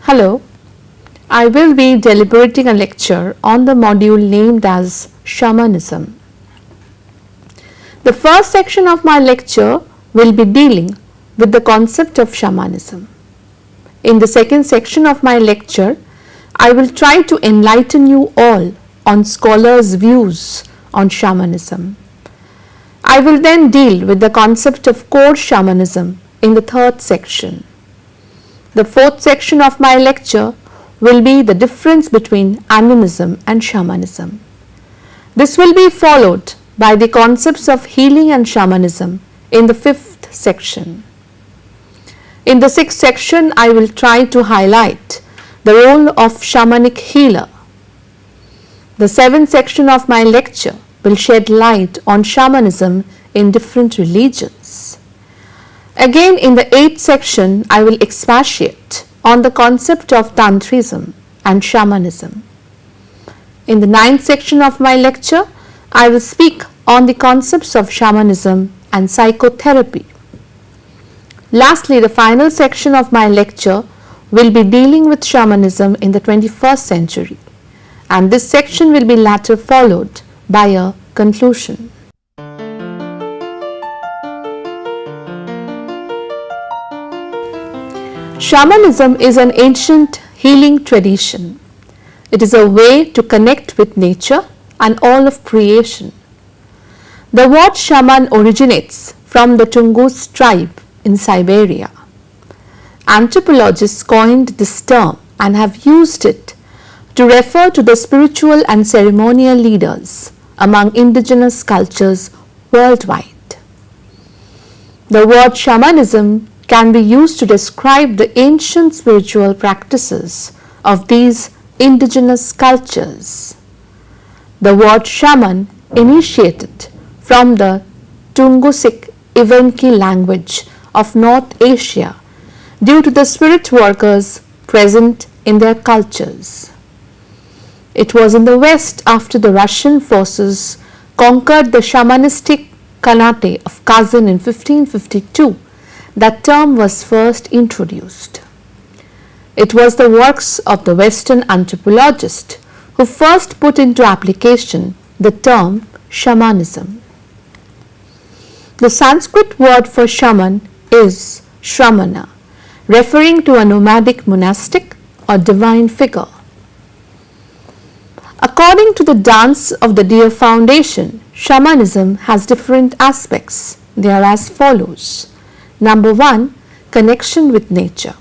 Hello, I will be deliberating a lecture on the module named as Shamanism. The first section of my lecture will be dealing with the concept of shamanism. In the second section of my lecture, I will try to enlighten you all on scholars' views on shamanism. I will then deal with the concept of core shamanism in the third section. The fourth section of my lecture will be the difference between animism and shamanism. This will be followed by the concepts of healing and shamanism in the fifth section. In the sixth section, I will try to highlight the role of shamanic healer. The seventh section of my lecture will shed light on shamanism in different religions. Again, in the eighth section, I will expatiate on the concept of Tantrism and shamanism. In the ninth section of my lecture, I will speak on the concepts of shamanism and psychotherapy. Lastly, the final section of my lecture will be dealing with shamanism in the 21st century, and this section will be later followed by a conclusion. Shamanism is an ancient healing tradition. It is a way to connect with nature and all of creation. The word shaman originates from the Tungus tribe in Siberia. Anthropologists coined this term and have used it to refer to the spiritual and ceremonial leaders among indigenous cultures worldwide. The word shamanism can be used to describe the ancient spiritual practices of these indigenous cultures. The word shaman initiated from the Tungusic Evenki language of North Asia due to the spirit workers present in their cultures. It was in the West after the Russian forces conquered the shamanistic Khanate of Kazan in 1552 that term was first introduced. It was the works of the Western anthropologist who first put into application the term shamanism. The Sanskrit word for shaman is shramana, referring to a nomadic monastic or divine figure. According to the Dance of the Deer Foundation, shamanism has different aspects. They are as follows. Number 1, connection with nature.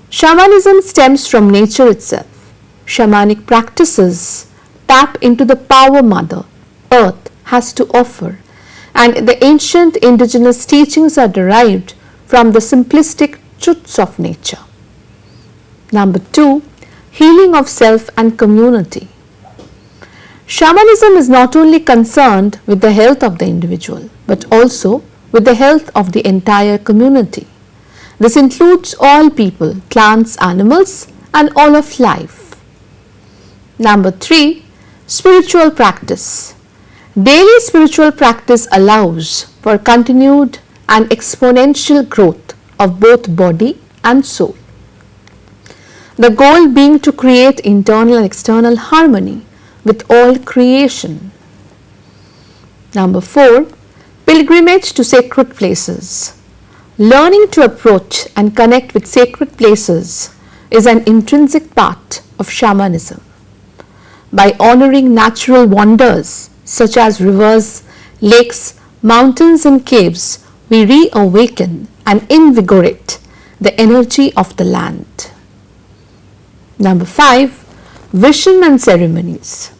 Shamanism stems from nature itself. Shamanic practices tap into the power Mother Earth has to offer, and the ancient indigenous teachings are derived from the simplistic truths of nature. Number 2, healing of self and community. Shamanism is not only concerned with the health of the individual, but also with the health of the entire community. This includes all people, plants, animals, and all of life. Number 3, spiritual practice. Daily spiritual practice allows for continued and exponential growth of both body and soul. The goal being to create internal and external harmony with all creation. Number 4, pilgrimage to sacred places. Learning to approach and connect with sacred places is an intrinsic part of shamanism. By honoring natural wonders such as rivers, lakes, mountains and caves, we reawaken and invigorate the energy of the land. Number 5, vision and ceremonies.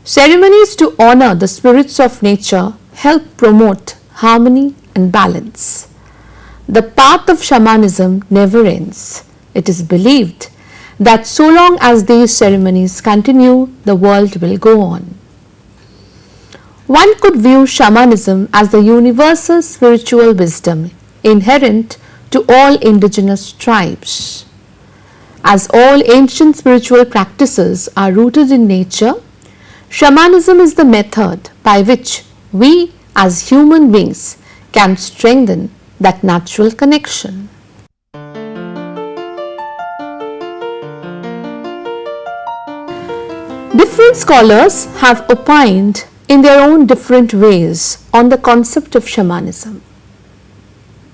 Ceremonies to honor the spirits of nature help promote harmony and balance. The path of shamanism never ends. It is believed that so long as these ceremonies continue, the world will go on. One could view shamanism as the universal spiritual wisdom inherent to all indigenous tribes. As all ancient spiritual practices are rooted in nature, shamanism is the method by which we as human beings can strengthen that natural connection. Different scholars have opined in their own different ways on the concept of shamanism.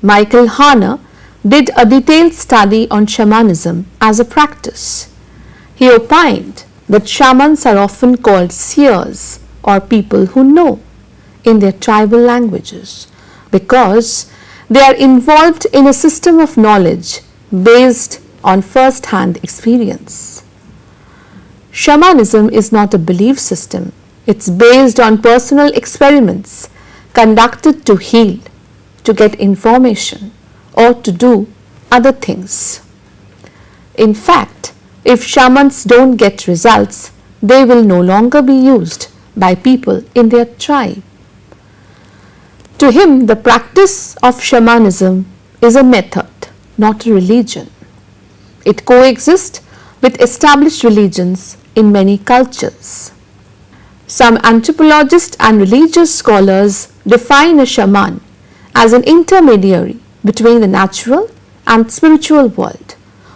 Michael Harner did a detailed study on shamanism as a practice. He opined that shamans are often called seers or people who know in their tribal languages because they are involved in a system of knowledge based on first-hand experience. Shamanism is not a belief system. It's based on personal experiments conducted to heal, to get information, or to do other things. In fact, if shamans don't get results, they will no longer be used by people in their tribe. To him, the practice of shamanism is a method, not a religion. It coexists with established religions in many cultures. Some anthropologists and religious scholars define a shaman as an intermediary between the natural and spiritual world,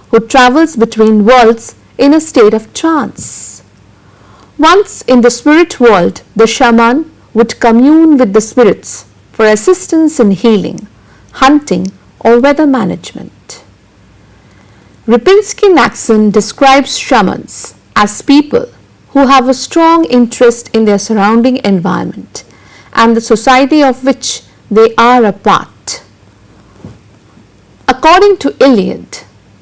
who travels between worlds in a state of trance. Once in the spirit world, the shaman would commune with the spirits for assistance in healing, hunting, or weather management. Ripinski-Naxon describes shamans as people who have a strong interest in their surrounding environment and the society of which they are a part. According to Iliad,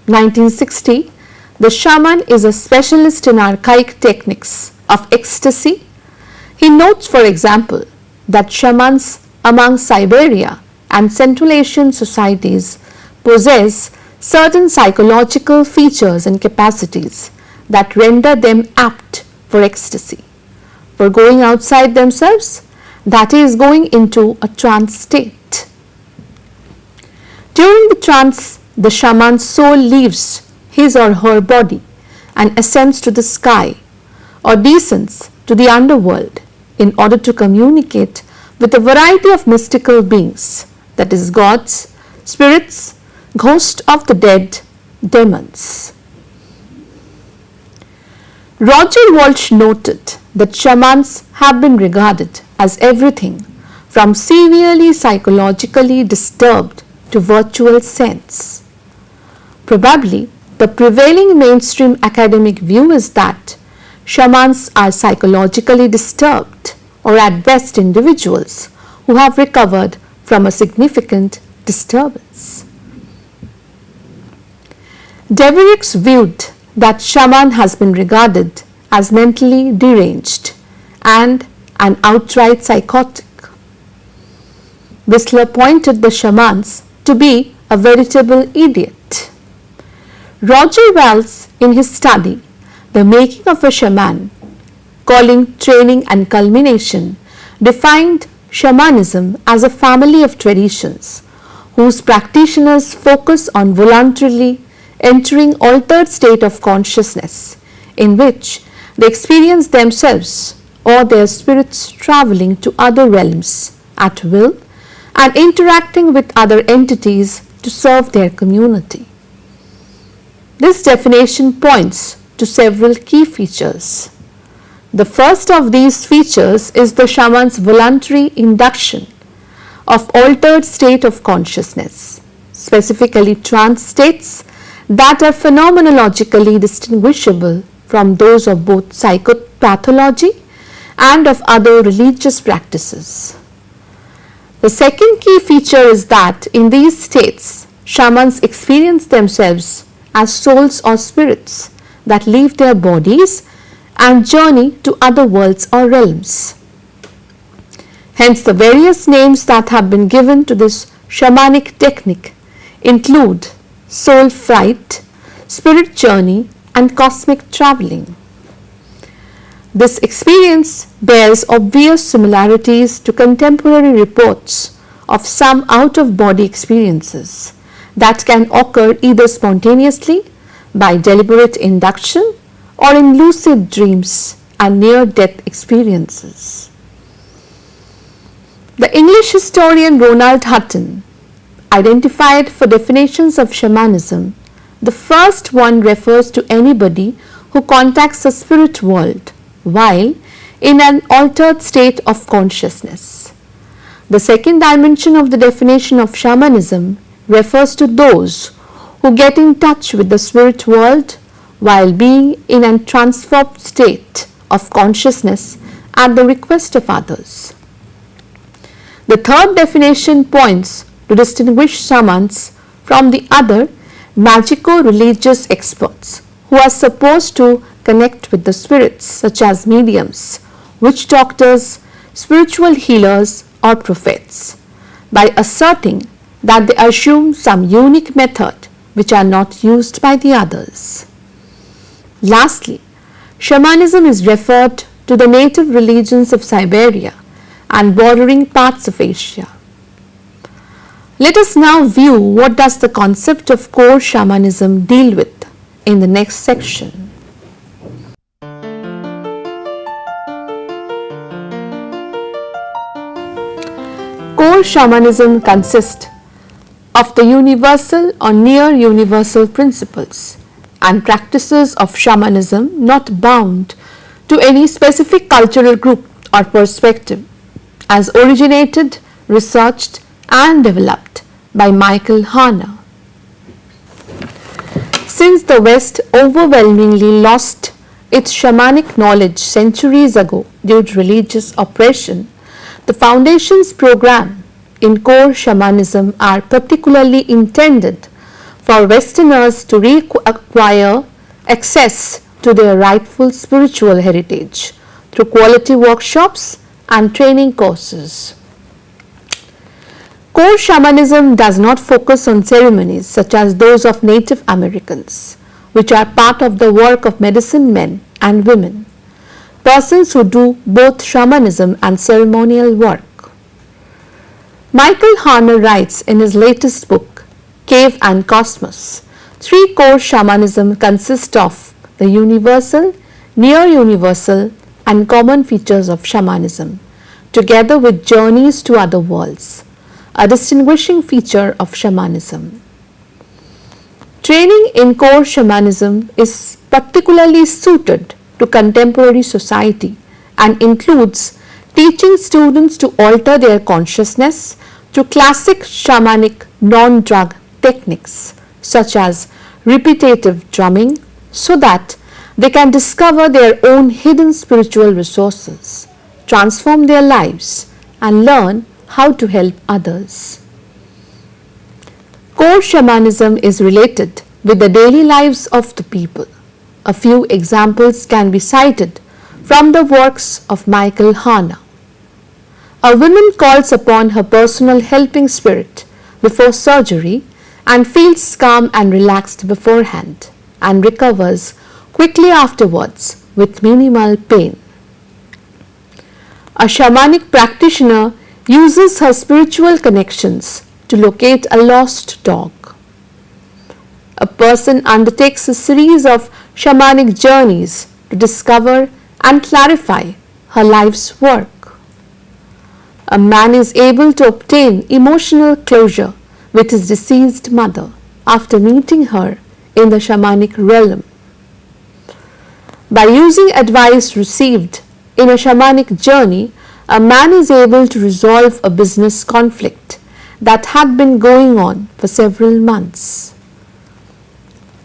1960, the shaman is a specialist in archaic techniques of ecstasy. He notes, for example, that shamans among Siberia and Central Asian societies possess certain psychological features and capacities that render them apt for ecstasy, for going outside themselves, that is, going into a trance state. During the trance, the shaman's soul leaves his or her body and ascends to the sky or descends to the underworld in order to communicate with a variety of mystical beings, that is, gods, spirits, ghosts of the dead, demons. Roger Walsh noted that shamans have been regarded as everything from severely psychologically disturbed to virtual saints. Probably the prevailing mainstream academic view is that shamans are psychologically disturbed or at best individuals who have recovered from a significant disturbance. Devereux viewed that shaman has been regarded as mentally deranged and an outright psychotic. Whistler pointed the shamans to be a veritable idiot. Roger Wells, in his study, The Making of a Shaman, calling training and culmination, defined shamanism as a family of traditions whose practitioners focus on voluntarily entering altered state of consciousness in which they experience themselves or their spirits traveling to other realms at will and interacting with other entities to serve their community. This definition points to several key features. The first of these features is the shaman's voluntary induction of altered state of consciousness, specifically trance states that are phenomenologically distinguishable from those of both psychopathology and of other religious practices. The second key feature is that in these states, shamans experience themselves as souls or spirits that leave their bodies and journey to other worlds or realms. Hence, the various names that have been given to this shamanic technique include soul flight, spirit journey, and cosmic traveling. This experience bears obvious similarities to contemporary reports of some out-of-body experiences that can occur either spontaneously by deliberate induction or in lucid dreams and near-death experiences. The English historian Ronald Hutton identified for definitions of shamanism. The first one refers to anybody who contacts the spirit world while in an altered state of consciousness. The second dimension of the definition of shamanism refers to those who get in touch with the spirit world while being in a transformed state of consciousness at the request of others. The third definition points to distinguish shamans from the other magico-religious experts who are supposed to connect with the spirits, such as mediums, witch doctors, spiritual healers or prophets, by asserting that they assume some unique method which are not used by the others. Lastly, shamanism is referred to the native religions of Siberia and bordering parts of Asia. Let us now view what does the concept of core shamanism deal with in the next section. Core shamanism consists of the universal or near universal principles and practices of shamanism not bound to any specific cultural group or perspective, as originated, researched and developed by Michael Harner. Since the West overwhelmingly lost its shamanic knowledge centuries ago due to religious oppression, the Foundation's program in core shamanism are particularly intended for Westerners to reacquire access to their rightful spiritual heritage through quality workshops and training courses. Core shamanism does not focus on ceremonies such as those of Native Americans, which are part of the work of medicine men and women, persons who do both shamanism and ceremonial work. Michael Harner writes in his latest book, Cave and Cosmos, 3 core shamanism consist of the universal, near universal and common features of shamanism, together with journeys to other worlds, a distinguishing feature of shamanism. Training in core shamanism is particularly suited to contemporary society and includes teaching students to alter their consciousness through classic shamanic non-drug techniques such as repetitive drumming so that they can discover their own hidden spiritual resources, transform their lives and learn how to help others. Core shamanism is related with the daily lives of the people. A few examples can be cited from the works of Michael Harner. A woman calls upon her personal helping spirit before surgery and feels calm and relaxed beforehand and recovers quickly afterwards with minimal pain. A shamanic practitioner uses her spiritual connections to locate a lost dog. A person undertakes a series of shamanic journeys to discover and clarify her life's work. A man is able to obtain emotional closure with his deceased mother after meeting her in the shamanic realm. By using advice received in a shamanic journey, a man is able to resolve a business conflict that had been going on for several months.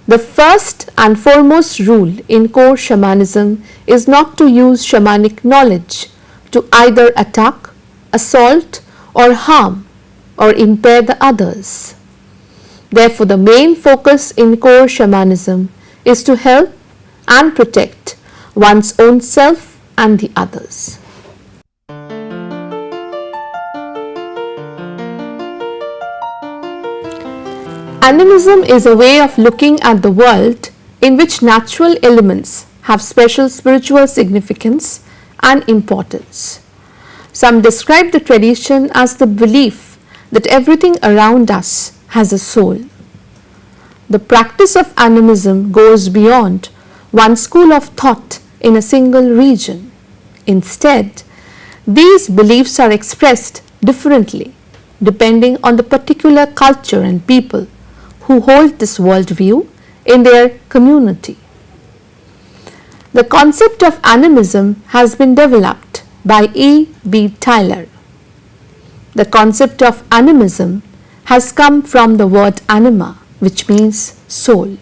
The first and foremost rule in core shamanism is not to use shamanic knowledge to either attack, assault or harm or impair the others. Therefore, the main focus in core shamanism is to help and protect one's own self and the others. Animism is a way of looking at the world in which natural elements have special spiritual significance and importance. Some describe the tradition as the belief that everything around us has a soul. The practice of animism goes beyond one school of thought in a single region. Instead, these beliefs are expressed differently depending on the particular culture and people who hold this worldview in their community. The concept of animism has been developed by E. B. Tylor. The concept of animism has come from the word anima, which means soul.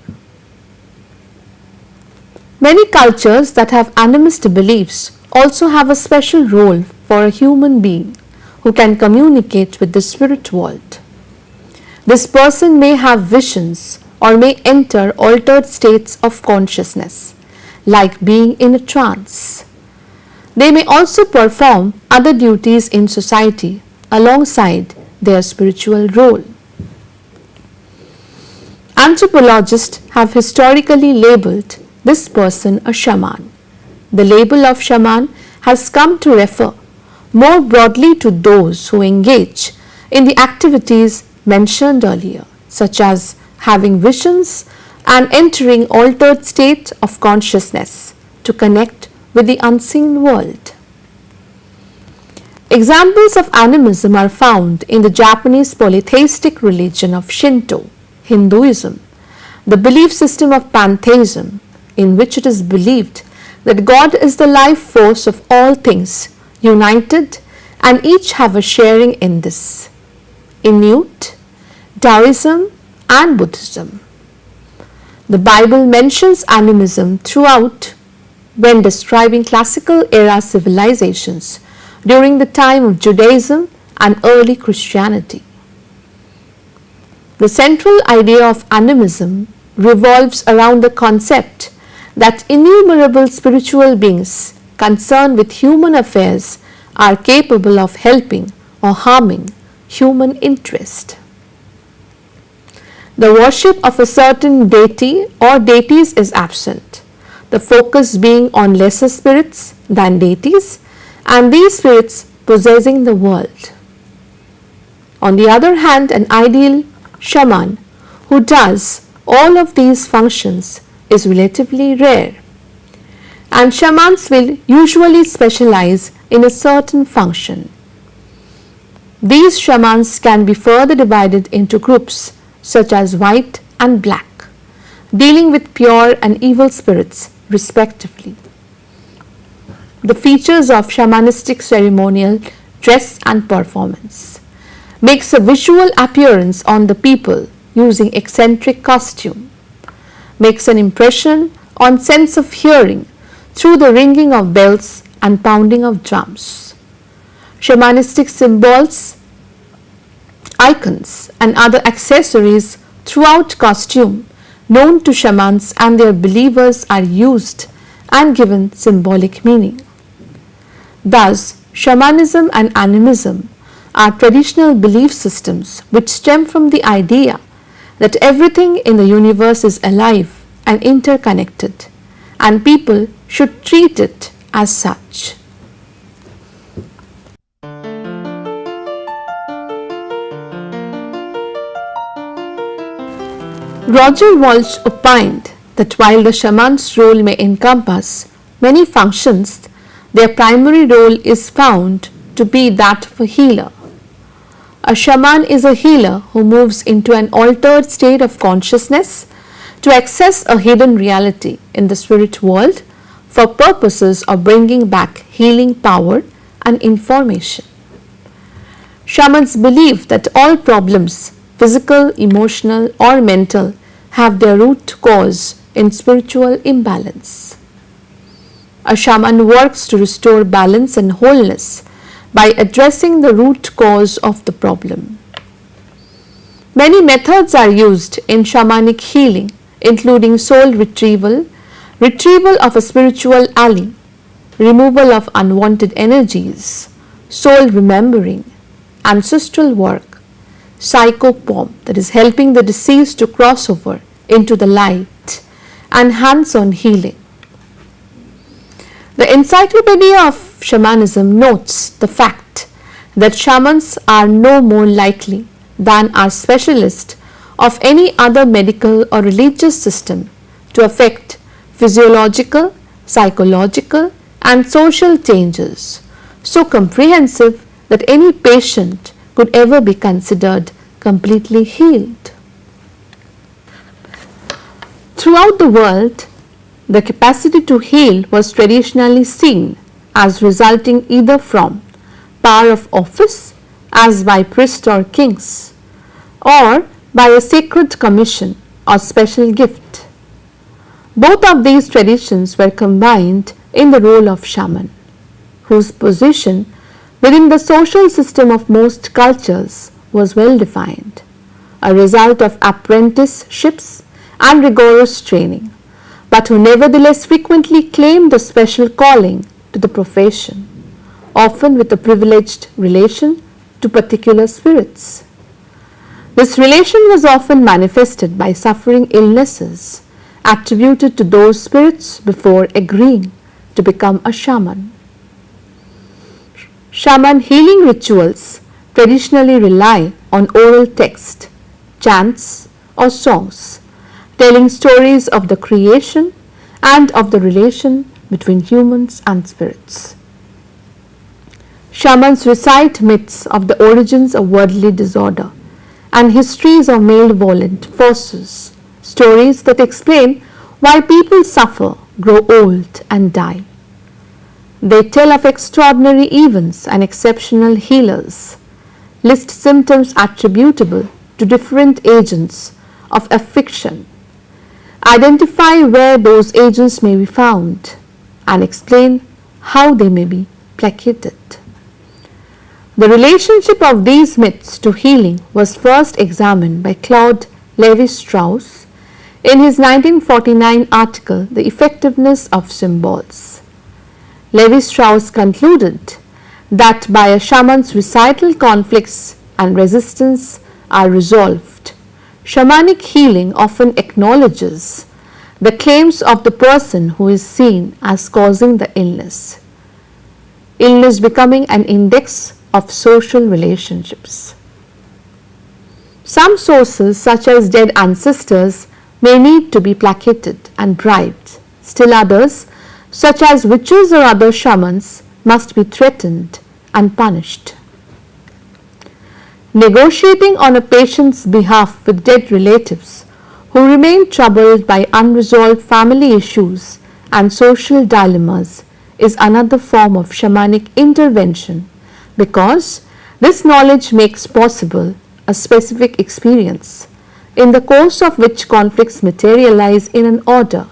Many cultures that have animist beliefs also have a special role for a human being who can communicate with the spirit world. This person may have visions or may enter altered states of consciousness, like being in a trance. They may also perform other duties in society alongside their spiritual role. Anthropologists have historically labeled this person a shaman. The label of shaman has come to refer more broadly to those who engage in the activities mentioned earlier, such as having visions and entering altered state of consciousness to connect with the unseen world. Examples of animism are found in the Japanese polytheistic religion of Shinto, Hinduism, the belief system of pantheism, in which it is believed that God is the life force of all things, united, and each have a sharing in this. Inuit, Taoism, and Buddhism. The Bible mentions animism throughout when describing classical era civilizations during the time of Judaism and early Christianity. The central idea of animism revolves around the concept that innumerable spiritual beings concerned with human affairs are capable of helping or harming human interest. The worship of a certain deity or deities is absent, the focus being on lesser spirits than deities and these spirits possessing the world. On the other hand, an ideal shaman who does all of these functions is relatively rare, and shamans will usually specialize in a certain function. These shamans can be further divided into groups such as white and black, dealing with pure and evil spirits respectively. The features of shamanistic ceremonial dress and performance makes a visual appearance on the people using eccentric costume, makes an impression on sense of hearing through the ringing of bells and pounding of drums. Shamanistic symbols, icons, and other accessories throughout costume known to shamans and their believers are used and given symbolic meaning. Thus, shamanism and animism are traditional belief systems which stem from the idea that everything in the universe is alive and interconnected, and people should treat it as such. Roger Walsh opined that while the shaman's role may encompass many functions, their primary role is found to be that of a healer. A shaman is a healer who moves into an altered state of consciousness to access a hidden reality in the spirit world for purposes of bringing back healing power and information. Shamans believe that all problems, physical, emotional, or mental, have their root cause in spiritual imbalance. A shaman works to restore balance and wholeness by addressing the root cause of the problem. Many methods are used in shamanic healing, including soul retrieval, retrieval of a spiritual ally, removal of unwanted energies, soul remembering, ancestral work, psychopomp, that is helping the deceased to cross over into the light, and hands-on healing. The Encyclopedia of Shamanism notes the fact that shamans are no more likely than are specialists of any other medical or religious system to affect physiological, psychological, and social changes so comprehensive that any patient could ever be considered completely healed. Throughout the world, The capacity to heal was traditionally seen as resulting either from power of office, as by priests or kings, or by a sacred commission or special gift. Both of these traditions were combined in the role of shaman, whose position within the social system of most cultures was well defined, a result of apprenticeships and rigorous training, but who nevertheless frequently claimed a special calling to the profession, often with a privileged relation to particular spirits. This relation was often manifested by suffering illnesses attributed to those spirits before agreeing to become a shaman. Shaman healing rituals traditionally rely on oral text, chants, or songs, telling stories of the creation and of the relation between humans and spirits. Shamans recite myths of the origins of worldly disorder and histories of malevolent forces, stories that explain why people suffer, grow old, and die. They tell of extraordinary events and exceptional healers, list symptoms attributable to different agents of affliction, identify where those agents may be found, and explain how they may be placated. The relationship of these myths to healing was first examined by Claude Lévi-Strauss in his 1949 article, The Effectiveness of Symbols. Lévi-Strauss concluded that by a shaman's recital, conflicts and resistance are resolved. Shamanic healing often acknowledges the claims of the person who is seen as causing the illness, illness becoming an index of social relationships. Some sources, such as dead ancestors, may need to be placated and bribed. Still others, such as witches or other shamans, must be threatened and punished. Negotiating on a patient's behalf with dead relatives who remain troubled by unresolved family issues and social dilemmas is another form of shamanic intervention, because this knowledge makes possible a specific experience, in the course of which conflicts materialize in an order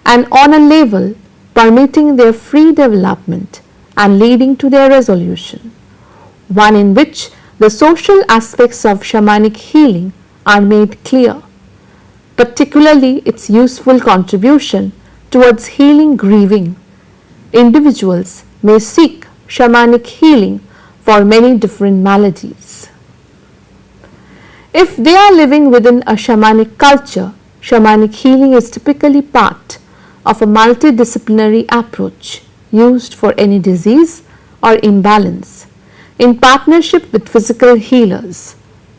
and on a level permitting their free development and leading to their resolution, one in which the social aspects of shamanic healing are made clear, particularly its useful contribution towards healing grieving. Individuals may seek shamanic healing for many different maladies. If they are living within a shamanic culture, shamanic healing is typically part of a multidisciplinary approach used for any disease or imbalance, in partnership with physical healers,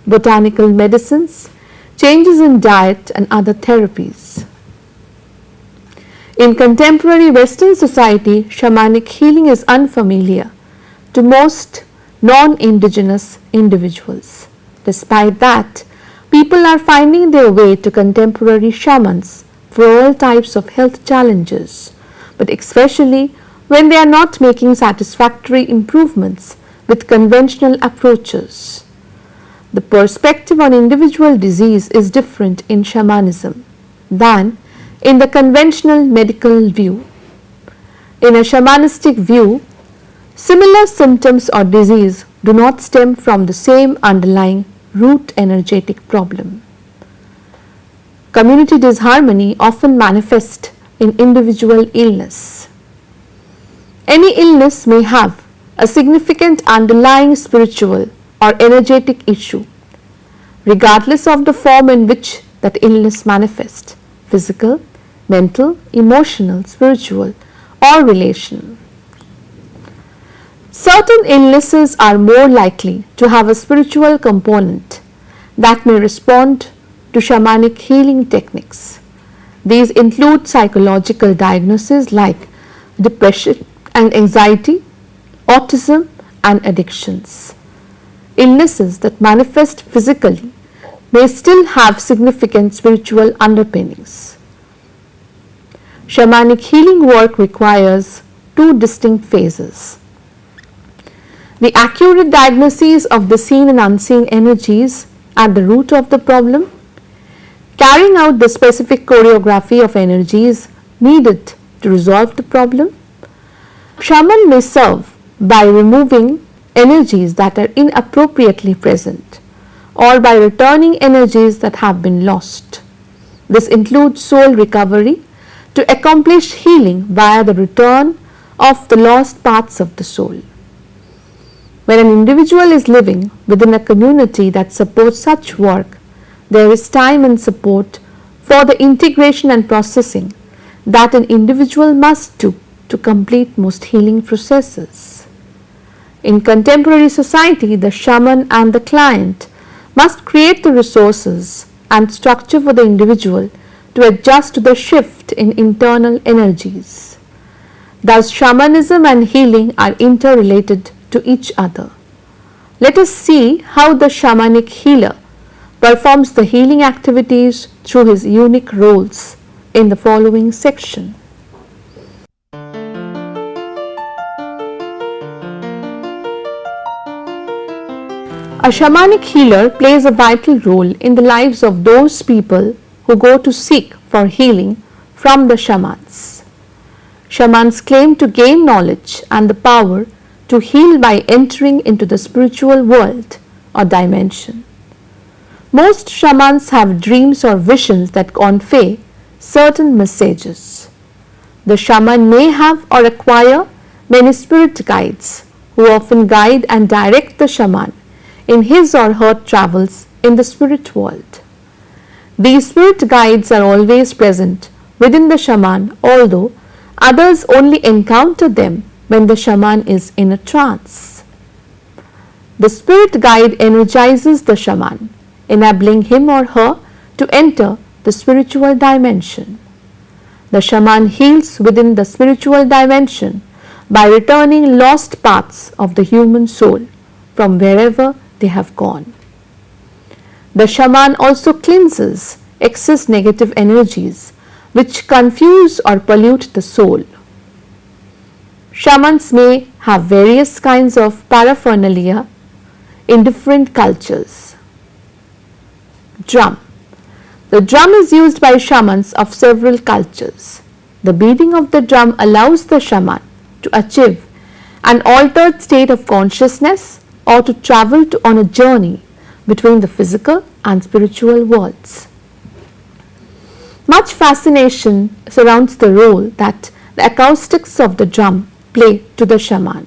botanical medicines, changes in diet, and other therapies. In contemporary Western society, shamanic healing is unfamiliar to most non-indigenous individuals. Despite that, people are finding their way to contemporary shamans for all types of health challenges, but especially when they are not making satisfactory improvements with conventional approaches. The perspective on individual disease is different in shamanism than in the conventional medical view. In a shamanistic view, similar symptoms or disease do not stem from the same underlying root energetic problem. Community disharmony often manifests in individual illness. Any illness may have a significant underlying spiritual or energetic issue, regardless of the form in which that illness manifests: physical, mental, emotional, spiritual, or relational. Certain illnesses are more likely to have a spiritual component that may respond to shamanic healing techniques. These include psychological diagnoses like depression and anxiety, autism, and addictions. Illnesses that manifest physically may still have significant spiritual underpinnings. Shamanic healing work requires two distinct phases. The accurate diagnosis of the seen and unseen energies at the root of the problem, carrying out the specific choreography of energies needed to resolve the problem. Shaman may serve by removing energies that are inappropriately present or by returning energies that have been lost. This includes soul recovery to accomplish healing via the return of the lost parts of the soul. When an individual is living within a community that supports such work, there is time and support for the integration and processing that an individual must do to complete most healing processes. In contemporary society, the shaman and the client must create the resources and structure for the individual to adjust to the shift in internal energies. Thus, shamanism and healing are interrelated to each other. Let us see how the shamanic healer performs the healing activities through his unique roles in the following section. A shamanic healer plays a vital role in the lives of those people who go to seek for healing from the shamans. Shamans claim to gain knowledge and the power to heal by entering into the spiritual world or dimension. Most shamans have dreams or visions that convey certain messages. The shaman may have or acquire many spirit guides who often guide and direct the shaman in his or her travels in the spirit world. These spirit guides are always present within the shaman, although others only encounter them when the shaman is in a trance. The spirit guide energizes the shaman, enabling him or her to enter the spiritual dimension. The shaman heals within the spiritual dimension by returning lost parts of the human soul from wherever they have gone. The shaman also cleanses excess negative energies which confuse or pollute the soul. Shamans may have various kinds of paraphernalia in different cultures. Drum. The drum is used by shamans of several cultures. The beating of the drum allows the shaman to achieve an altered state of consciousness or to travel on a journey between the physical and spiritual worlds. Much fascination surrounds the role that the acoustics of the drum play to the shaman.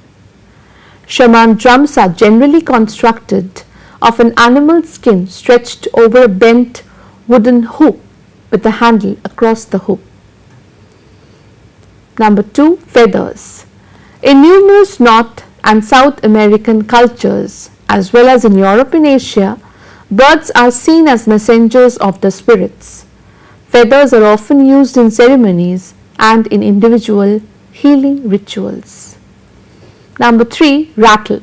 Shaman drums are generally constructed of an animal skin stretched over a bent wooden hoop with the handle across the hoop. Number 2, feathers. In numerous North and South American cultures, as well as in Europe and Asia, birds are seen as messengers of the spirits. Feathers are often used in ceremonies and in individual healing rituals. Number 3, rattle.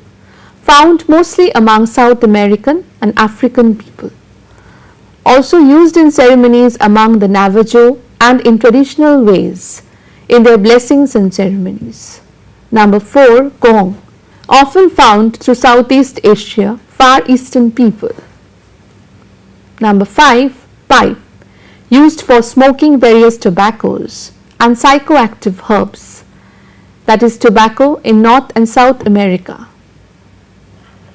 Found mostly among South American and African people. Also used in ceremonies among the Navajo and in traditional ways in their blessings and ceremonies. Number 4, gong. Often found through Southeast Asia, Far Eastern people. Number 5, pipe. Used for smoking various tobaccos and psychoactive herbs, that is tobacco in North and South America,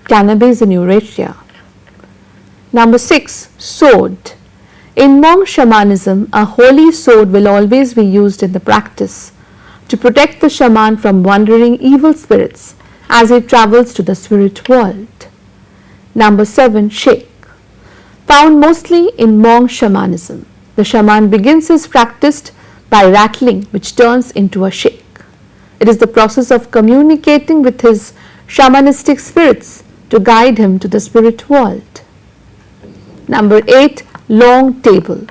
cannabis in Eurasia. Number 6, sword. In Hmong shamanism, a holy sword will always be used in the practice to protect the shaman from wandering evil spirits as he travels to the spirit world. Number 7, shake. Found mostly in Hmong shamanism, the shaman begins his practice by rattling, which turns into a shake. It is the process of communicating with his shamanistic spirits to guide him to the spirit world. Number 8, long table.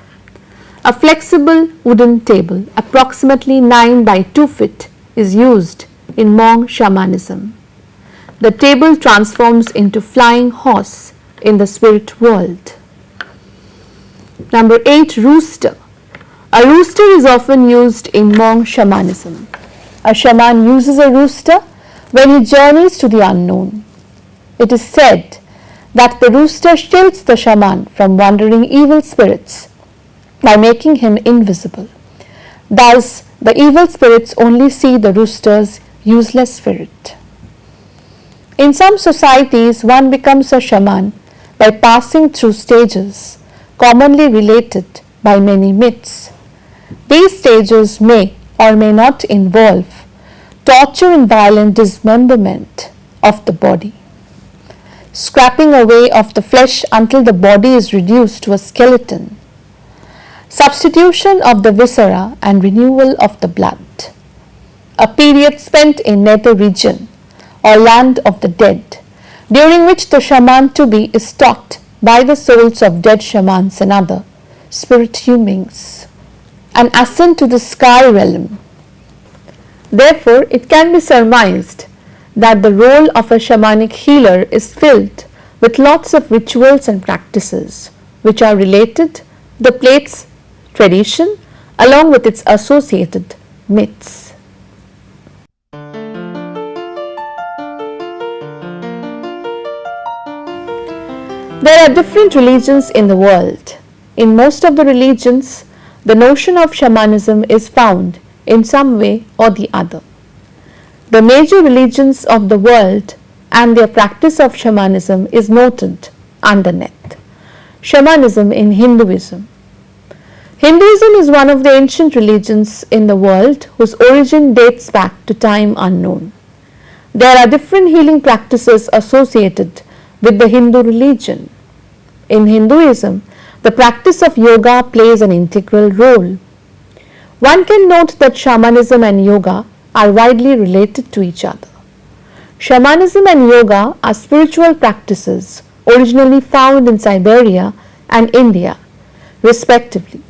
A flexible wooden table approximately 9 by 2 feet is used in Hmong shamanism. The table transforms into flying horse in the spirit world. Number 8, rooster. A rooster is often used in Hmong shamanism. A shaman uses a rooster when he journeys to the unknown. It is said that the rooster shields the shaman from wandering evil spirits by making him invisible. Thus, the evil spirits only see the rooster's useless spirit. In some societies, one becomes a shaman by passing through stages commonly related by many myths. These stages may or may not involve torture and violent dismemberment of the body, scraping away of the flesh until the body is reduced to a skeleton, substitution of the viscera and renewal of the blood, a period spent in nether region or land of the dead, during which the shaman to be is taught by the souls of dead shamans and other spirit beings, an ascent to the sky realm. Therefore, it can be surmised that the role of a shamanic healer is filled with lots of rituals and practices which are related to the plate's tradition along with its associated myths. There are different religions in the world. In most of the religions, the notion of shamanism is found in some way or the other. The major religions of the world and their practice of shamanism is noted underneath. Shamanism in Hinduism. Hinduism is one of the ancient religions in the world whose origin dates back to time unknown. There are different healing practices associated with the Hindu religion. In Hinduism, the practice of yoga plays an integral role. One can note that shamanism and yoga are widely related to each other. Shamanism and yoga are spiritual practices originally found in Siberia and India, respectively.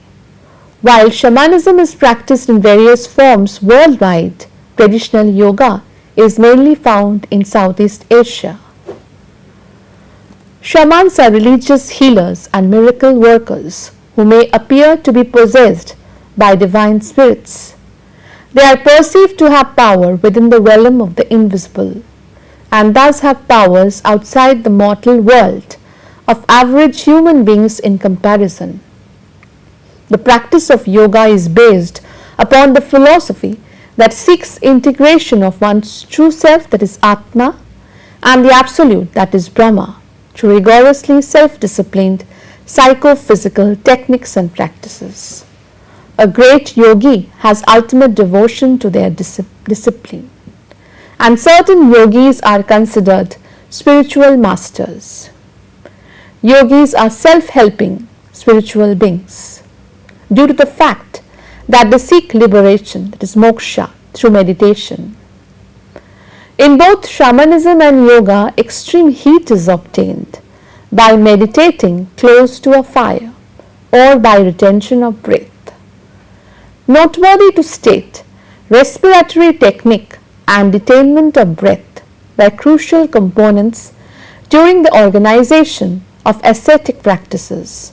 While shamanism is practiced in various forms worldwide, traditional yoga is mainly found in Southeast Asia. Shamans are religious healers and miracle workers who may appear to be possessed by divine spirits. They are perceived to have power within the realm of the invisible and thus have powers outside the mortal world of average human beings in comparison. The practice of yoga is based upon the philosophy that seeks integration of one's true self, that is Atma, and the absolute, that is Brahma, through rigorously self-disciplined psychophysical techniques and practices. A great yogi has ultimate devotion to their discipline, and certain yogis are considered spiritual masters. Yogis are self-helping spiritual beings due to the fact that they seek liberation, that is moksha, through meditation. In both shamanism and yoga, extreme heat is obtained by meditating close to a fire or by retention of breath. Noteworthy to state, respiratory technique and detainment of breath were crucial components during the organization of ascetic practices,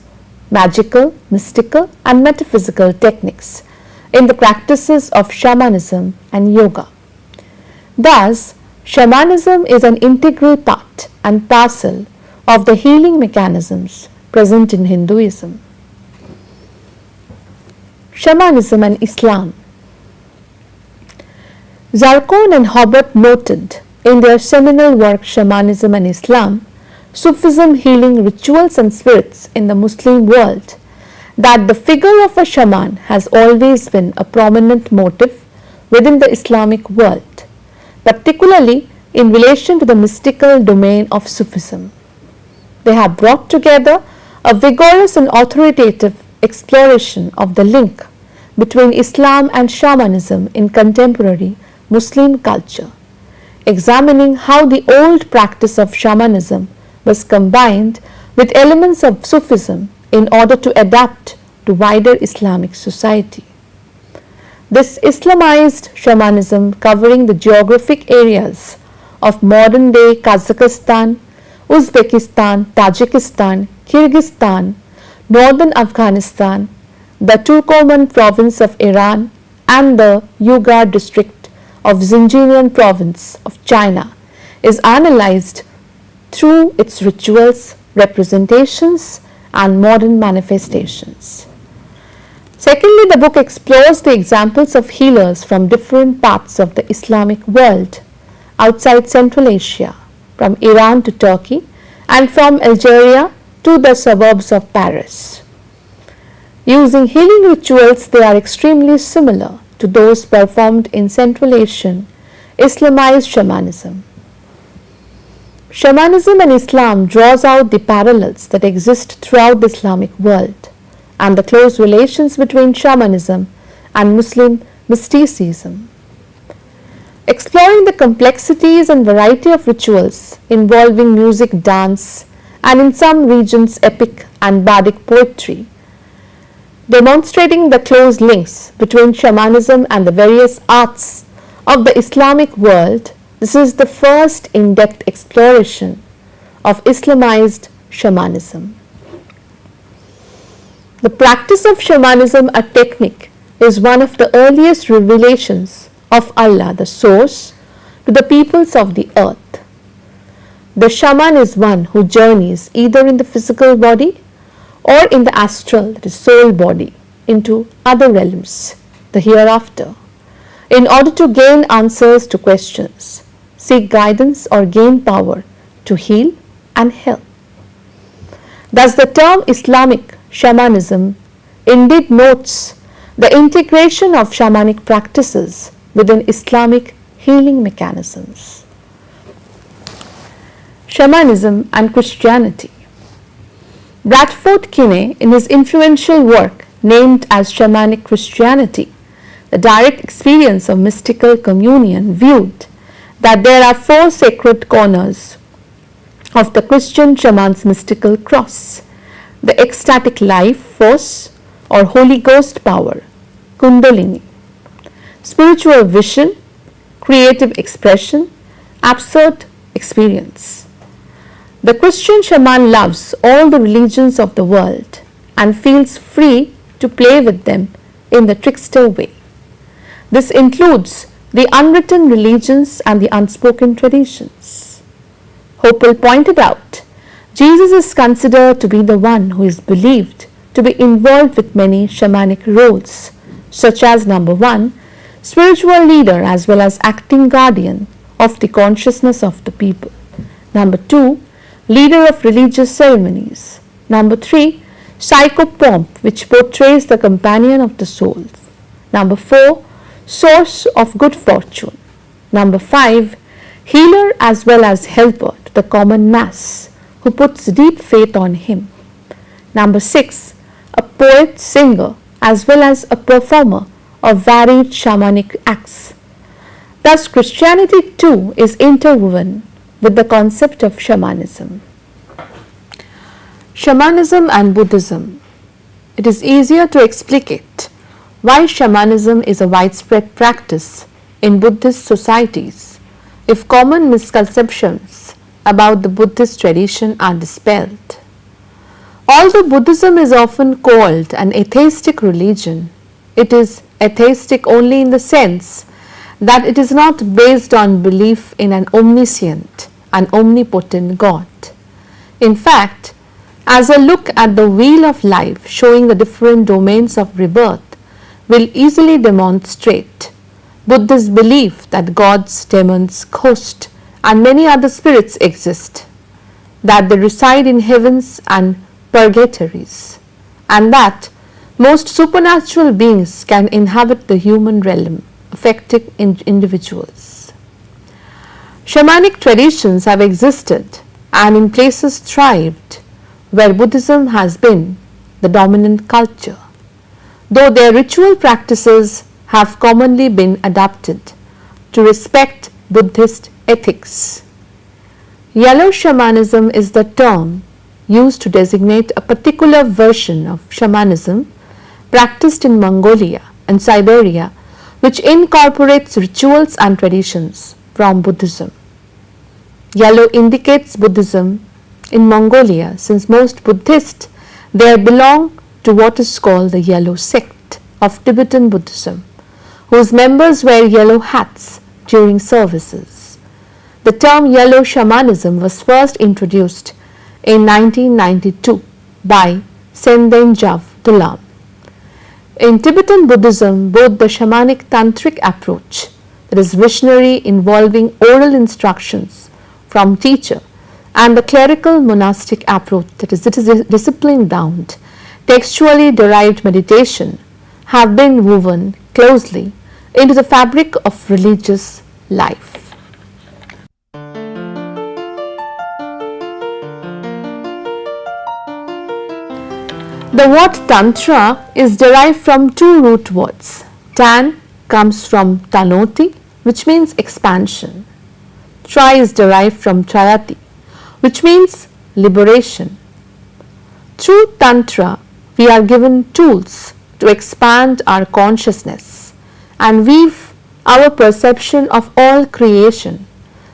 magical, mystical and metaphysical techniques in the practices of shamanism and yoga. Thus, shamanism is an integral part and parcel of the healing mechanisms present in Hinduism. Shamanism and Islam. Zarkon and Hobart noted in their seminal work Shamanism and Islam, Sufism, Healing, Rituals and Spirits in the Muslim World, that the figure of a shaman has always been a prominent motive within the Islamic world, particularly in relation to the mystical domain of Sufism. They have brought together a vigorous and authoritative exploration of the link between Islam and shamanism in contemporary Muslim culture, examining how the old practice of shamanism was combined with elements of Sufism in order to adapt to wider Islamic society. This Islamized shamanism, covering the geographic areas of modern-day Kazakhstan, Uzbekistan, Tajikistan, Kyrgyzstan, northern Afghanistan, the Turkoman province of Iran and the Uighur district of Xinjiang province of China is analyzed through its rituals, representations, and modern manifestations. Secondly, the book explores the examples of healers from different parts of the Islamic world outside Central Asia, from Iran to Turkey and from Algeria to the suburbs of Paris. Using healing rituals, they are extremely similar to those performed in Central Asian Islamized shamanism. Shamanism and Islam draws out the parallels that exist throughout the Islamic world and the close relations between shamanism and Muslim mysticism. Exploring the complexities and variety of rituals involving music, dance, and in some regions epic and bardic poetry, demonstrating the close links between shamanism and the various arts of the Islamic world, this is the first in-depth exploration of Islamized shamanism. The practice of shamanism, a technique, is one of the earliest revelations of Allah, the source, to the peoples of the earth. The shaman is one who journeys either in the physical body or in the astral, that is soul body, into other realms, the hereafter, in order to gain answers to questions, seek guidance or gain power to heal and help. Thus the term Islamic shamanism indeed notes the integration of shamanic practices within Islamic healing mechanisms. Shamanism and Christianity. Bradford Kinney, in his influential work named as Shamanic Christianity, the direct experience of mystical communion, viewed that there are four sacred corners of the Christian shaman's mystical cross: the ecstatic life force or Holy Ghost power, Kundalini; spiritual vision, creative expression, absurd experience. The Christian shaman loves all the religions of the world and feels free to play with them in the trickster way. This includes the unwritten religions and the unspoken traditions. Hopel pointed out, Jesus is considered to be the one who is believed to be involved with many shamanic roles, such as number 1, spiritual leader as well as acting guardian of the consciousness of the people; number 2, leader of religious ceremonies; number 3, psychopomp, which portrays the companion of the souls; number 4, source of good fortune; number 5, healer as well as helper to the common mass who puts deep faith on him; number 6, a poet, singer as well as a performer of varied shamanic acts. Thus Christianity too is interwoven with the concept of shamanism. Shamanism and Buddhism. It is easier to explicate why shamanism is a widespread practice in Buddhist societies if common misconceptions about the Buddhist tradition are dispelled. Although Buddhism is often called an atheistic religion, it is atheistic only in the sense that it is not based on belief in an omniscient and omnipotent God. In fact, as a look at the wheel of life showing the different domains of rebirth will easily demonstrate Buddha's belief that gods, demons, ghosts and many other spirits exist, that they reside in heavens and purgatories, and that most supernatural beings can inhabit the human realm, affecting individuals. Shamanic traditions have existed and in places thrived where Buddhism has been the dominant culture, though their ritual practices have commonly been adapted to respect Buddhist ethics. Yellow shamanism is the term used to designate a particular version of shamanism practiced in Mongolia and Siberia, which incorporates rituals and traditions from Buddhism. Yellow indicates Buddhism in Mongolia, since most Buddhists there belong to what is called the Yellow sect of Tibetan Buddhism, whose members wear yellow hats during services. The term yellow shamanism was first introduced in 1992 by Senden Jav Dulam. In Tibetan Buddhism, both the shamanic tantric approach, that is visionary involving oral instructions from teacher, and the clerical monastic approach, that is discipline bound, textually derived meditation, have been woven closely into the fabric of religious life. The word Tantra is derived from two root words. Tan comes from Tanoti, which means expansion. Tri is derived from Trayati, which means liberation. Through Tantra, we are given tools to expand our consciousness and weave our perception of all creation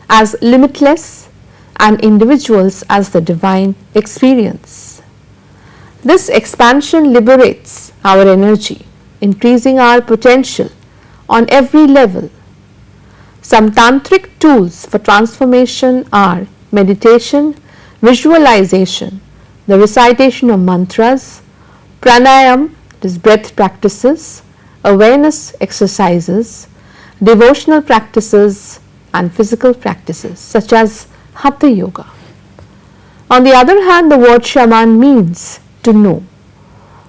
as limitless and individuals as the divine experience. This expansion liberates our energy, increasing our potential on every level. Some tantric tools for transformation are meditation, visualization, the recitation of mantras, pranayam, that is breath practices, awareness exercises, devotional practices, and physical practices such as Hatha Yoga. On the other hand, the word shaman means to know.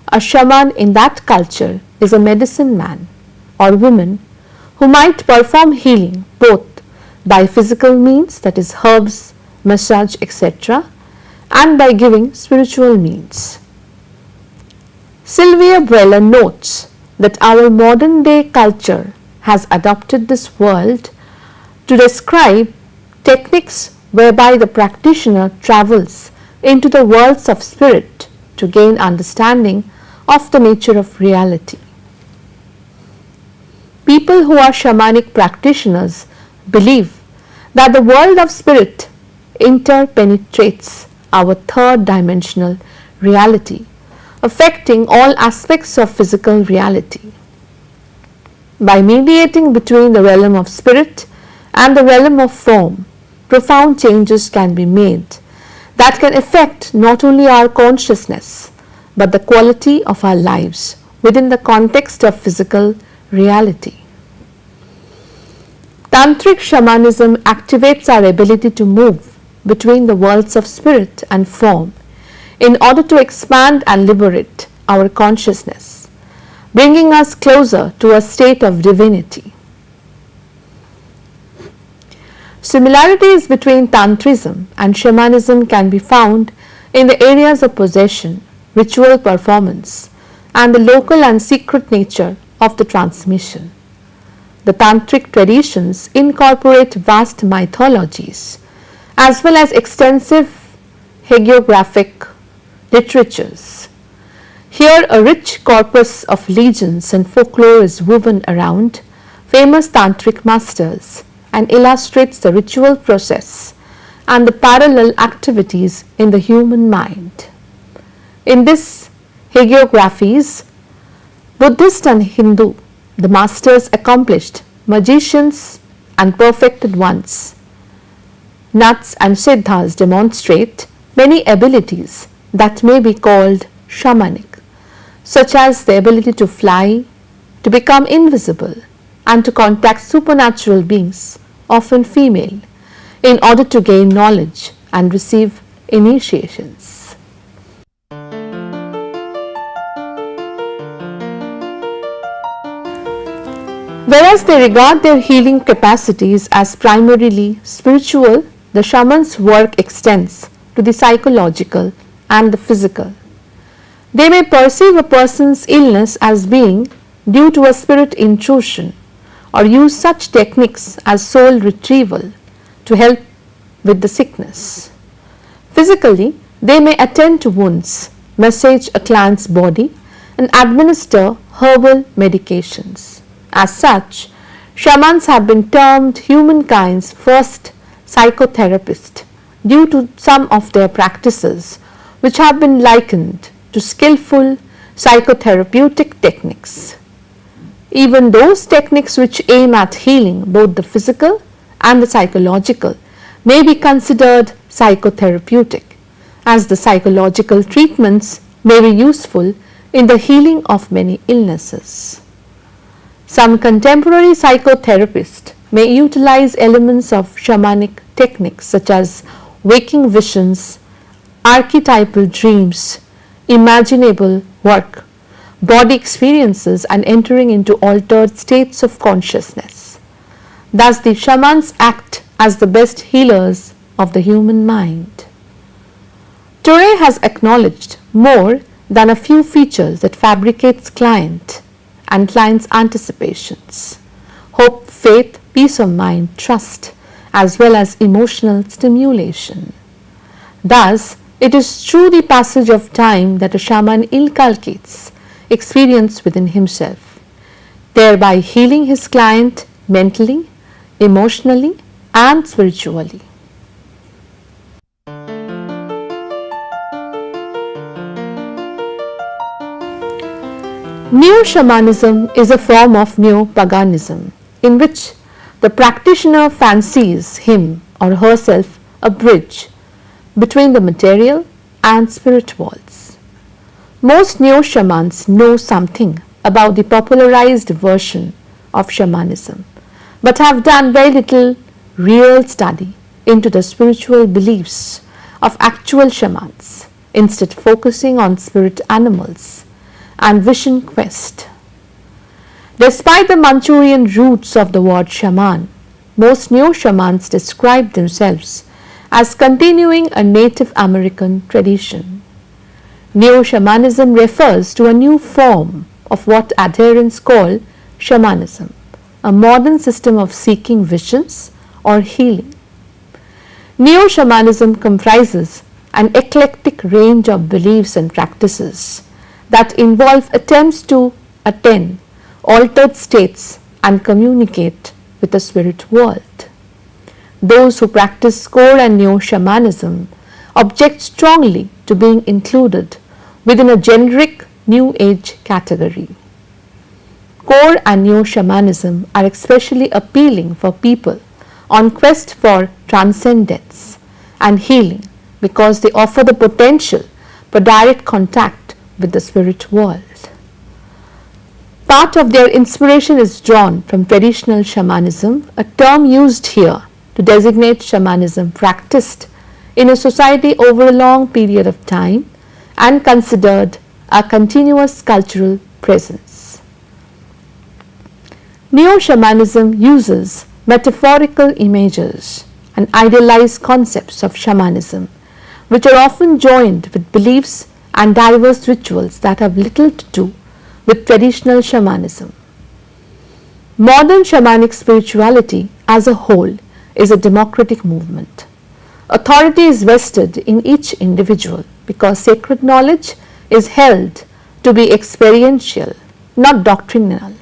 A shaman in that culture is a medicine man or woman who might perform healing both by physical means, that is herbs, massage, etc., and by giving spiritual means. Sylvia Brella notes that our modern day culture has adopted this word to describe techniques whereby the practitioner travels into the worlds of spirit to gain understanding of the nature of reality. People who are shamanic practitioners believe that the world of spirit interpenetrates our third dimensional reality, affecting all aspects of physical reality. By mediating between the realm of spirit and the realm of form, profound changes can be made that can affect not only our consciousness but the quality of our lives within the context of physical reality. Tantric shamanism activates our ability to move between the worlds of spirit and form in order to expand and liberate our consciousness, bringing us closer to a state of divinity. Similarities between Tantrism and shamanism can be found in the areas of possession, ritual performance, and the local and secret nature of the transmission. The Tantric traditions incorporate vast mythologies as well as extensive hagiographic literatures. Here a rich corpus of legends and folklore is woven around famous Tantric masters and illustrates the ritual process and the parallel activities in the human mind. In this hagiographies, Buddhist and Hindu, the masters accomplished magicians and perfected ones. Nuts and siddhas demonstrate many abilities that may be called shamanic, such as the ability to fly, to become invisible, and to contact supernatural beings, often female, in order to gain knowledge and receive initiations. Whereas they regard their healing capacities as primarily spiritual, the shaman's work extends to the psychological and the physical. They may perceive a person's illness as being due to a spirit intrusion or use such techniques as soul retrieval to help with the sickness. Physically, they may attend to wounds, massage a client's body, and administer herbal medications. As such, shamans have been termed humankind's first psychotherapist due to some of their practices, which have been likened to skillful psychotherapeutic techniques. Even those techniques which aim at healing both the physical and the psychological may be considered psychotherapeutic, as the psychological treatments may be useful in the healing of many illnesses. Some contemporary psychotherapists may utilize elements of shamanic techniques such as waking visions, archetypal dreams, imaginable work, body experiences, and entering into altered states of consciousness. Thus, the shamans act as the best healers of the human mind. Torre has acknowledged more than a few features that fabricates client and client's anticipations, hope, faith, peace of mind, trust, as well as emotional stimulation. Thus, it is through the passage of time that a shaman inculcates experience within himself, thereby healing his client mentally, emotionally, and spiritually. Neo-shamanism is a form of neo-paganism in which the practitioner fancies him or herself a bridge between the material and spirit worlds. Most neo-shamans know something about the popularized version of shamanism, but have done very little real study into the spiritual beliefs of actual shamans, instead focusing on spirit animals and vision quest. Despite the Manchurian roots of the word shaman, most neo-shamans describe themselves as continuing a Native American tradition. Neo-shamanism refers to a new form of what adherents call shamanism, a modern system of seeking visions or healing. Neo-shamanism comprises an eclectic range of beliefs and practices that involve attempts to attain altered states and communicate with the spirit world. Those who practice core and neo-shamanism object strongly to being included within a generic New Age category. Core and neo-shamanism are especially appealing for people on quest for transcendence and healing because they offer the potential for direct contact with the spirit world. Part of their inspiration is drawn from traditional shamanism, a term used here to designate shamanism practiced in a society over a long period of time and considered a continuous cultural presence. Neo-shamanism uses metaphorical images and idealized concepts of shamanism, which are often joined with beliefs and diverse rituals that have little to do with traditional shamanism. Modern shamanic spirituality as a whole is a democratic movement. Authority is vested in each individual because sacred knowledge is held to be experiential, not doctrinal.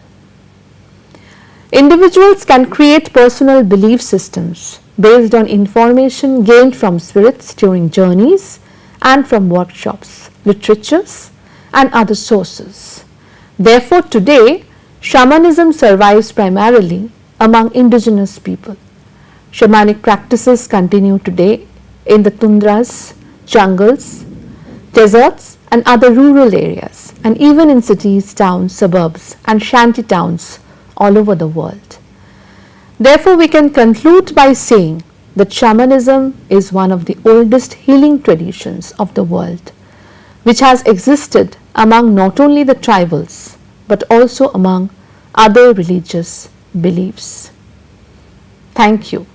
Individuals can create personal belief systems based on information gained from spirits during journeys and from workshops, literatures, and other sources. Therefore, today, shamanism survives primarily among indigenous people. Shamanic practices continue today in the tundras, jungles, deserts, and other rural areas, and even in cities, towns, suburbs, and shanty towns all over the world. Therefore, we can conclude by saying that shamanism is one of the oldest healing traditions of the world, which has existed among not only the tribals but also among other religious beliefs. Thank you.